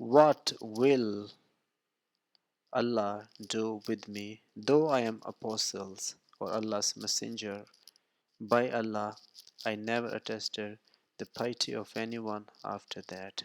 what will Allah do with me, though I am apostles or Allah's messenger. By Allah, I never attested the piety of anyone after that.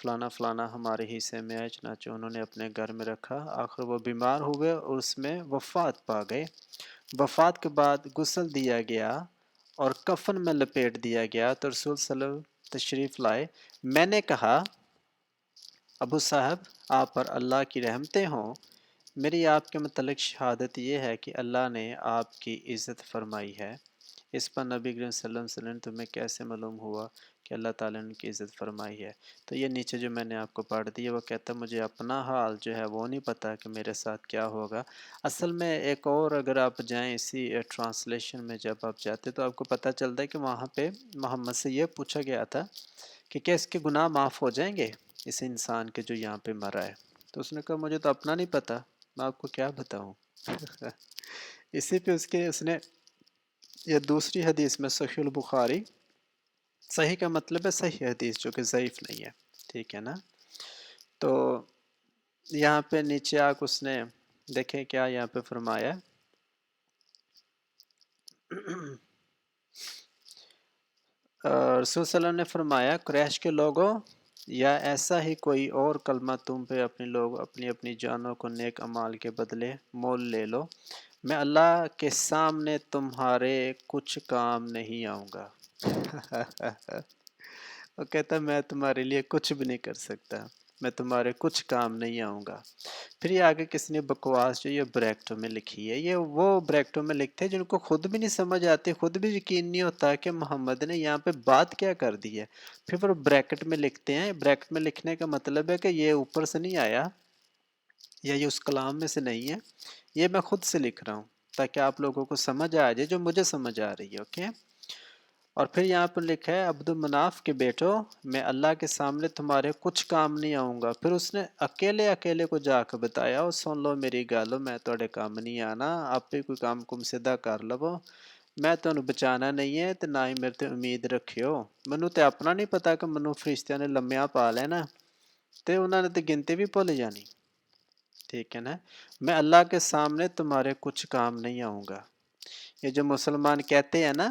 فلانا فلانا ہمارے حصے میں ہے، چنانچہ انہوں نے اپنے گھر میں رکھا، آخر وہ بیمار ہوئے اور اس میں وفات پا گئے۔ وفات کے بعد غسل دیا گیا اور کفن میں لپیٹ دیا گیا تو رسول صلی اللہ علیہ وسلم تشریف لائے۔ میں نے کہا ابو صاحب آپ پر اللہ کی رحمتیں ہوں، میری آپ کے متعلق شہادت یہ ہے کہ اللہ نے آپ کی عزت فرمائی ہے۔ اس پر نبی کریم صلی اللہ علیہ وسلم تمہیں کیسے معلوم ہوا کہ اللہ تعالیٰ نے ان کی عزت فرمائی ہے؟ تو یہ نیچے جو میں نے آپ کو پڑھ دی ہے وہ کہتا ہے مجھے اپنا حال جو ہے وہ نہیں پتہ کہ میرے ساتھ کیا ہوگا۔ اصل میں ایک اور اگر آپ جائیں اسی ٹرانسلیشن میں جب آپ جاتے تو آپ کو پتہ چلتا ہے کہ وہاں پہ محمد سے یہ پوچھا گیا تھا کہ کیا اس کے گناہ معاف ہو جائیں گے اس انسان کے جو یہاں پہ مرا ہے؟ تو اس نے کہا مجھے تو اپنا نہیں پتہ، میں آپ کو کیا بتاؤں۔ اسی پہ اس نے یہ دوسری حدیث میں صحیح البخاری، صحیح کا مطلب ہے صحیح حدیث جو کہ ضعیف نہیں ہے، ٹھیک ہے نا۔ تو یہاں پہ نیچے آک اس نے دیکھیں کیا یہاں پہ فرمایا، رسول صلی اللہ علیہ وسلم نے فرمایا قریش کے لوگوں یا ایسا ہی کوئی اور کلمہ تم پہ اپنی اپنی جانوں کو نیک اعمال کے بدلے مول لے لو، میں اللہ کے سامنے تمہارے کچھ کام نہیں آؤں گا۔ وہ کہتا میں تمہارے لیے کچھ بھی نہیں کر سکتا، میں تمہارے کچھ کام نہیں آؤں گا۔ پھر یہ آگے کس نے بکواس جو یہ بریکٹوں میں لکھی ہے، یہ وہ بریکٹوں میں لکھتے ہیں جن کو خود بھی نہیں سمجھ آتی، خود بھی یقین نہیں ہوتا کہ محمد نے یہاں پہ بات کیا کر دی ہے، پھر وہ بریکٹ میں لکھتے ہیں۔ بریکٹ میں لکھنے کا مطلب ہے کہ یہ اوپر سے نہیں آیا یا یہ اس کلام میں سے نہیں ہے، یہ میں خود سے لکھ رہا ہوں تاکہ آپ لوگوں کو سمجھ آ جائے جو مجھے سمجھ آ رہی ہے، اوکے۔ اور پھر یہاں پر لکھا ہے عبد المناف کے بیٹو میں اللہ کے سامنے تمہارے کچھ کام نہیں آؤں گا۔ پھر اس نے اکیلے کو جا کے بتایا اور سن لو میری گل، میں تھوڑے کام نہیں آنا، آپ بھی کوئی کام کم سیدھا کر لو، میں تمہیں بچانا نہیں ہے تو نہ ہی میرے تے امید رکھیو، منو تے اپنا نہیں پتا کہ منو فرشتیاں نے لمیا پا لینا تے انہوں نے تے گنتی بھی بھول جانی، ٹھیک ہے نا۔ میں اللہ کے سامنے تمہارے کچھ کام نہیں آؤں گا۔ یہ جو مسلمان کہتے ہیں نا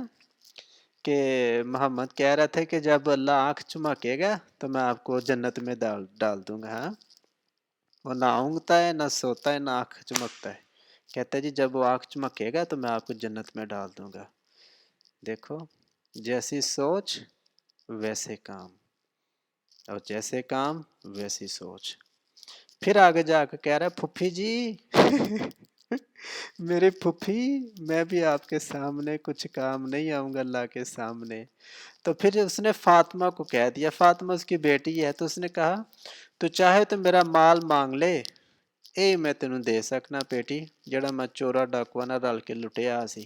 کہ محمد کہہ رہا تھا کہ جب اللہ آنکھ چمکے گا تو میں آپ کو جنت میں ڈال دوں گا، ہاں وہ نہ اونگتا ہے نہ سوتا ہے نہ آنکھ چمکتا ہے، کہتا ہے جی جب وہ آنکھ چمکے گا تو میں آپ کو جنت میں ڈال دوں گا۔ دیکھو جیسی سوچ ویسے کام، اور جیسے کام ویسی سوچ۔ پھر آگے جا کے کہہ رہا ہے پھپھی جی میری پھپھی میں بھی آپ کے سامنے کچھ کام نہیں آؤں گا اللہ کے سامنے۔ تو پھر اس نے فاطمہ کو کہہ دیا، فاطمہ اس کی بیٹی ہے، تو اس نے کہا تو چاہے تو میرا مال مانگ لے، اے میں تینوں دے سکنا بیٹی جڑا میں چورا ڈاکوا نہ رل کے لٹیا سی،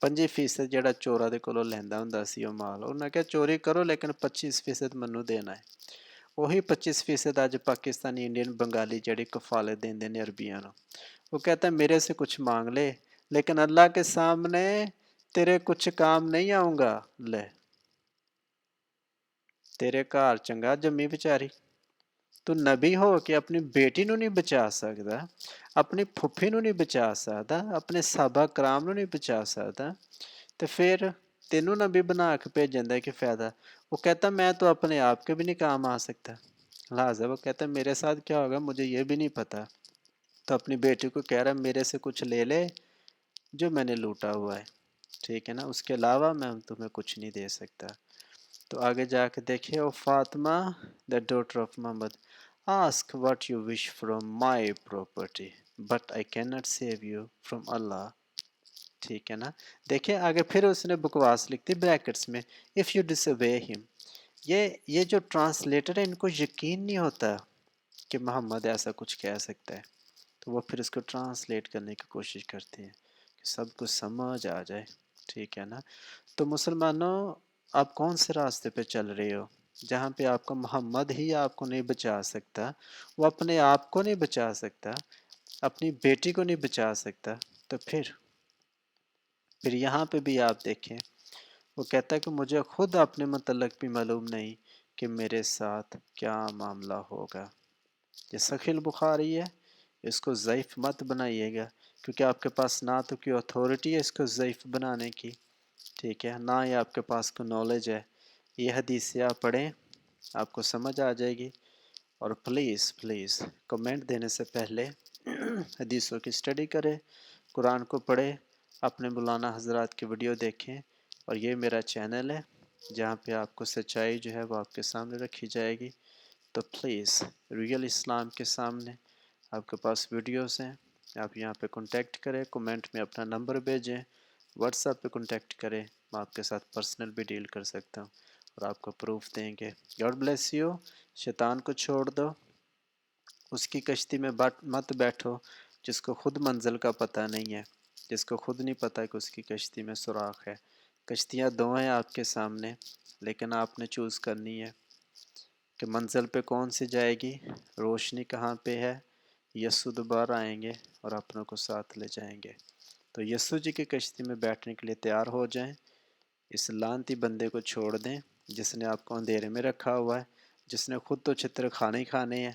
25% جڑا چورا دے کولوں لیندا ہوندا سی وہ مال، انہاں کہا چوری کرو لیکن 25% منوں دینا ہے۔ وہی 25% اج پاکستانی انڈین بنگالی جڑی کفالت دیندے نے عربیاں نو، وہ کہتا ہے میرے سے کچھ مانگ لے لیکن اللہ کے سامنے تیرے کچھ کام نہیں آؤں گا۔ لے تیرے گھر چنگا جمی بیچاری، تو نبی ہو کہ اپنی بیٹی نو نہیں بچا سکتا، اپنی پھپھی نو نہیں بچا سکتا، اپنے صحابہ کرام نو نہیں بچا سکتا، تو پھر تینوں نبی بنا کے بھیجن دا کہ فائدہ؟ وہ کہتا میں تو اپنے آپ کے بھی نہیں کام آ سکتا، لہٰذا وہ کہتا میرے ساتھ کیا ہوگا مجھے یہ بھی نہیں پتا۔ تو اپنی بیٹی کو کہہ رہا میرے سے کچھ لے لے جو میں نے لوٹا ہوا ہے، ٹھیک ہے نا، اس کے علاوہ میں تمہیں کچھ نہیں دے سکتا۔ تو آگے جا کے دیکھیں او Fatima the daughter of Muhammad ask what you wish from my property but I cannot save you from Allah، ٹھیک ہے نا۔ دیکھیں آگے پھر اس نے بکواس لکھتی بریکٹس میں if you disobey him، یہ جو ٹرانسلیٹر ہے ان کو یقین نہیں ہوتا کہ محمد ایسا کچھ کہہ سکتا ہے، تو وہ پھر اس کو ٹرانسلیٹ کرنے کی کوشش کرتے ہیں کہ سب کو سمجھ آ جائے، ٹھیک ہے نا۔ تو مسلمانوں آپ کون سے راستے پہ چل رہے ہو جہاں پہ آپ کو محمد ہی آپ کو نہیں بچا سکتا، وہ اپنے آپ کو نہیں بچا سکتا، اپنی بیٹی کو نہیں بچا سکتا، تو پھر یہاں پہ بھی آپ دیکھیں وہ کہتا ہے کہ مجھے خود اپنے متعلق بھی معلوم نہیں کہ میرے ساتھ کیا معاملہ ہوگا۔ یہ صحیح البخاری ہے، اس کو ضعیف مت بنائیے گا کیونکہ آپ کے پاس نہ تو کوئی اتھارٹی ہے اس کو ضعیف بنانے کی، ٹھیک ہے، نہ ہی آپ کے پاس کوئی نالج ہے۔ یہ حدیث آپ پڑھیں آپ کو سمجھ آ جائے گی۔ اور پلیز کمنٹ دینے سے پہلے حدیثوں کی اسٹڈی کریں، قرآن کو پڑھیں، اپنے مولانا حضرات کی ویڈیو دیکھیں، اور یہ میرا چینل ہے جہاں پہ آپ کو سچائی جو ہے وہ آپ کے سامنے رکھی جائے گی۔ تو پلیز ریئل اسلام کے سامنے آپ کے پاس ویڈیوز ہیں، آپ یہاں پہ کنٹیکٹ کریں، کومنٹ میں اپنا نمبر بھیجیں، واٹس ایپ پہ کنٹیکٹ کریں، میں آپ کے ساتھ پرسنل بھی ڈیل کر سکتا ہوں اور آپ کو پروف دیں گے۔ God bless you. شیطان کو چھوڑ دو، اس کی کشتی میں مت بیٹھو جس کو خود منزل کا پتہ نہیں ہے، جس کو خود نہیں پتہ کہ اس کی کشتی میں سوراخ ہے۔ کشتیاں دو ہیں آپ کے سامنے، لیکن آپ نے چوز کرنی ہے کہ منزل پہ کون سی جائے گی، روشنی کہاں پہ ہے۔ یسوع دوبارہ آئیں گے اور اپنوں کو ساتھ لے جائیں گے۔ تو یسوع جی کی کشتی میں بیٹھنے کے لیے تیار ہو جائیں، اس لعنتی بندے کو چھوڑ دیں جس نے آپ کو اندھیرے میں رکھا ہوا ہے، جس نے خود تو چھتر کھانے ہی کھانے ہیں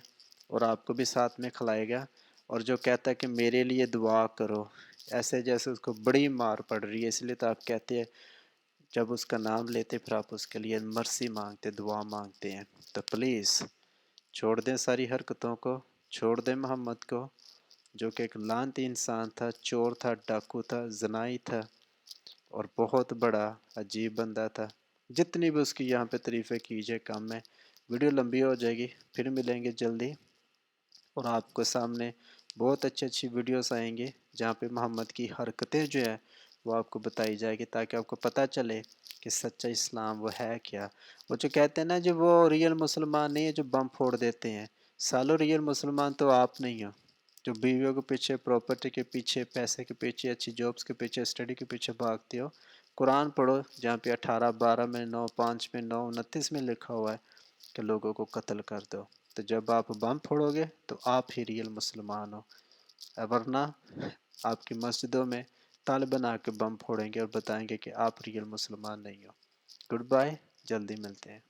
اور آپ کو بھی ساتھ میں کھلائے گا، اور جو کہتا ہے کہ میرے لیے دعا کرو، ایسے جیسے اس کو بڑی مار پڑ رہی ہے۔ اس لیے تو آپ کہتے ہیں جب اس کا نام لیتے پھر آپ اس کے لیے مرسی مانگتے، دعا مانگتے ہیں۔ تو پلیز چھوڑ دیں ساری حرکتوں کو، چھوڑ دیں محمد کو جو کہ ایک لعنتی انسان تھا، چور تھا، ڈاکو تھا، زنائی تھا اور بہت بڑا عجیب بندہ تھا۔ جتنی بھی اس کی یہاں پہ تعریفیں کیجیے کم ہے۔ ویڈیو لمبی ہو جائے گی، پھر ملیں گے جلدی، اور آپ کو سامنے بہت اچھی ویڈیوز آئیں گے جہاں پہ محمد کی حرکتیں جو ہے وہ آپ کو بتائی جائے گی، تاکہ آپ کو پتہ چلے کہ سچا اسلام وہ ہے کیا۔ وہ جو کہتے ہیں نا جو وہ ریئل مسلمان نہیں ہے جو بم پھوڑ دیتے ہیں، سالو ریئل مسلمان تو آپ نہیں ہو جو بیویوں کے پیچھے، پراپرٹی کے پیچھے، پیسے کے پیچھے، اچھی جابس کے پیچھے، اسٹڈی کے پیچھے بھاگتے ہو۔ قرآن پڑھو جہاں پہ 18:12 میں 9:5 میں 29 میں لکھا ہوا ہے کہ لوگوں کو قتل کر دو۔ تو جب آپ بم پھوڑو گے تو آپ ہی ریئل مسلمان ہو، ورنہ آپ کی مسجدوں میں طالبان آ کے بم پھوڑیں گے اور بتائیں گے کہ آپ ریئل مسلمان نہیں ہو۔ گڈ بائے، جلدی ملتے ہیں۔